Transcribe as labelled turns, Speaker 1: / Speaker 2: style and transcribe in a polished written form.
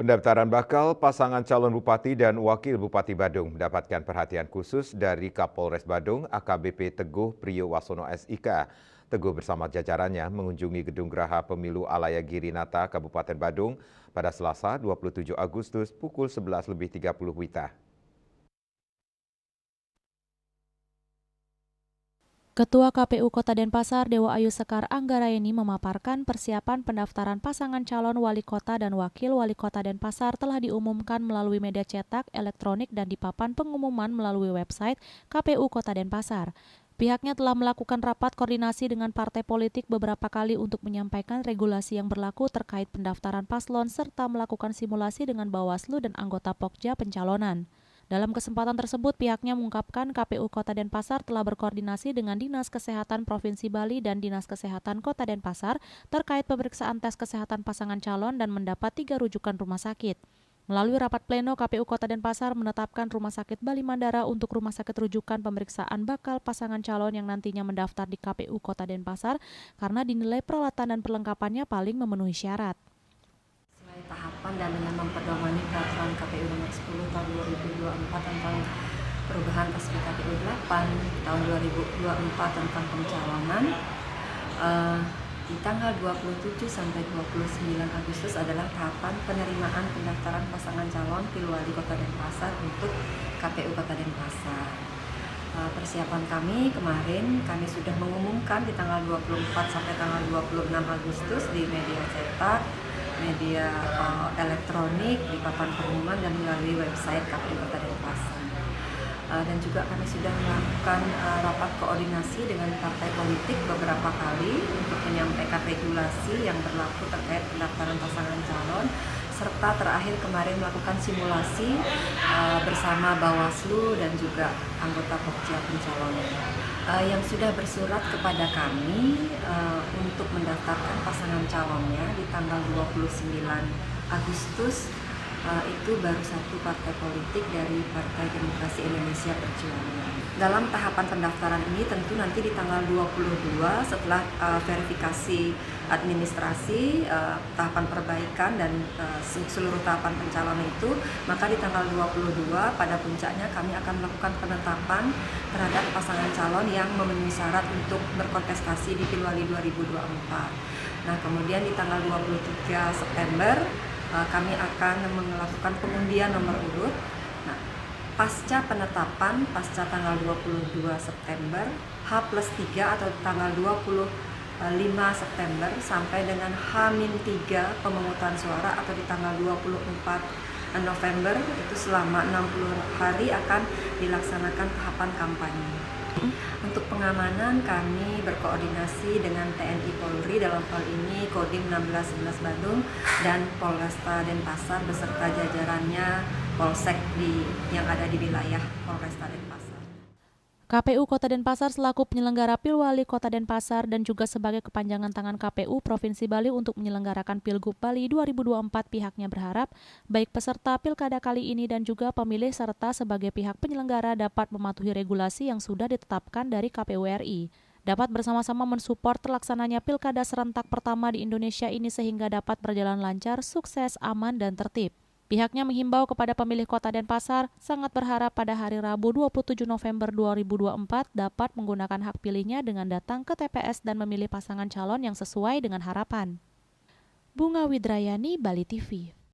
Speaker 1: Pendaftaran bakal pasangan calon bupati dan wakil bupati Badung mendapatkan perhatian khusus dari Kapolres Badung AKBP Teguh Priyowasono SIK. Teguh bersama jajarannya mengunjungi Gedung Geraha Pemilu Alaya Girinata Kabupaten Badung pada Selasa 27 Agustus pukul 11.30 WITA.
Speaker 2: Ketua KPU Kota Denpasar Dewa Ayu Sekar Anggaraini memaparkan persiapan pendaftaran pasangan calon wali kota dan wakil wali kota Denpasar telah diumumkan melalui media cetak, elektronik, dan di papan pengumuman melalui website KPU Kota Denpasar. Pihaknya telah melakukan rapat koordinasi dengan partai politik beberapa kali untuk menyampaikan regulasi yang berlaku terkait pendaftaran paslon serta melakukan simulasi dengan Bawaslu dan anggota Pokja pencalonan. Dalam kesempatan tersebut, pihaknya mengungkapkan KPU Kota Denpasar telah berkoordinasi dengan Dinas Kesehatan Provinsi Bali dan Dinas Kesehatan Kota Denpasar terkait pemeriksaan tes kesehatan pasangan calon dan mendapat 3 rujukan rumah sakit. Melalui rapat pleno, KPU Kota Denpasar menetapkan Rumah Sakit Bali Mandara untuk rumah sakit rujukan pemeriksaan bakal pasangan calon yang nantinya mendaftar di KPU Kota Denpasar karena dinilai peralatan dan perlengkapannya paling memenuhi syarat.
Speaker 3: Tahapan dan dengan memperdomani peraturan KPU nomor 10 tahun 2024 tentang perubahan Pasal KPU 8 tahun 2024 tentang pencalonan, di tanggal 27 sampai 29 Agustus adalah tahapan penerimaan pendaftaran pasangan calon Pilwali Kota Denpasar untuk KPU Kota Denpasar. Persiapan kami kemarin kami sudah mengumumkan di tanggal 24 sampai tanggal 26 Agustus di media cetak, media elektronik, di papan pengumuman dan melalui website KPU Kota Denpasar. Dan juga kami sudah melakukan rapat koordinasi dengan partai politik beberapa kali untuk menyampaikan regulasi yang berlaku terkait pendaftaran pasangan calon, serta terakhir kemarin melakukan simulasi bersama Bawaslu dan juga anggota Pokja pencalonan. Yang sudah bersurat kepada kami untuk mendaftarkan pasangan calonnya di tanggal 29 Agustus itu baru satu partai politik dari Partai Demokrasi Indonesia Perjuangan. Dalam tahapan pendaftaran ini tentu nanti di tanggal 22 setelah verifikasi administrasi, tahapan perbaikan dan seluruh tahapan pencalonan itu, maka di tanggal 22 pada puncaknya kami akan melakukan penetapan terhadap pasangan calon yang memenuhi syarat untuk berkontestasi di Pilwali 2024. Nah, kemudian di tanggal 23 September kami akan melakukan pengundian nomor urut. Nah, pasca penetapan, pasca tanggal 22 September, H+3 atau tanggal 25 September sampai dengan H-3 pemungutan suara atau di tanggal 24 November itu selama 60 hari akan dilaksanakan tahapan kampanye. Untuk pengamanan kami berkoordinasi dengan TNI Polri, dalam hal ini Kodim 1611 Badung dan Polresta Denpasar beserta jajarannya Polsek yang ada di wilayah Polresta Denpasar.
Speaker 2: KPU Kota Denpasar selaku penyelenggara Pilwali Kota Denpasar dan juga sebagai kepanjangan tangan KPU Provinsi Bali untuk menyelenggarakan Pilgub Bali 2024, pihaknya berharap baik peserta pilkada kali ini dan juga pemilih serta sebagai pihak penyelenggara dapat mematuhi regulasi yang sudah ditetapkan dari KPU RI. Dapat bersama-sama mensupport terlaksananya pilkada serentak pertama di Indonesia ini sehingga dapat berjalan lancar, sukses, aman, dan tertib. Pihaknya menghimbau kepada pemilih Kota Denpasar sangat berharap pada hari Rabu 27 November 2024 dapat menggunakan hak pilihnya dengan datang ke TPS dan memilih pasangan calon yang sesuai dengan harapan. Bunga Widrayani, Bali TV.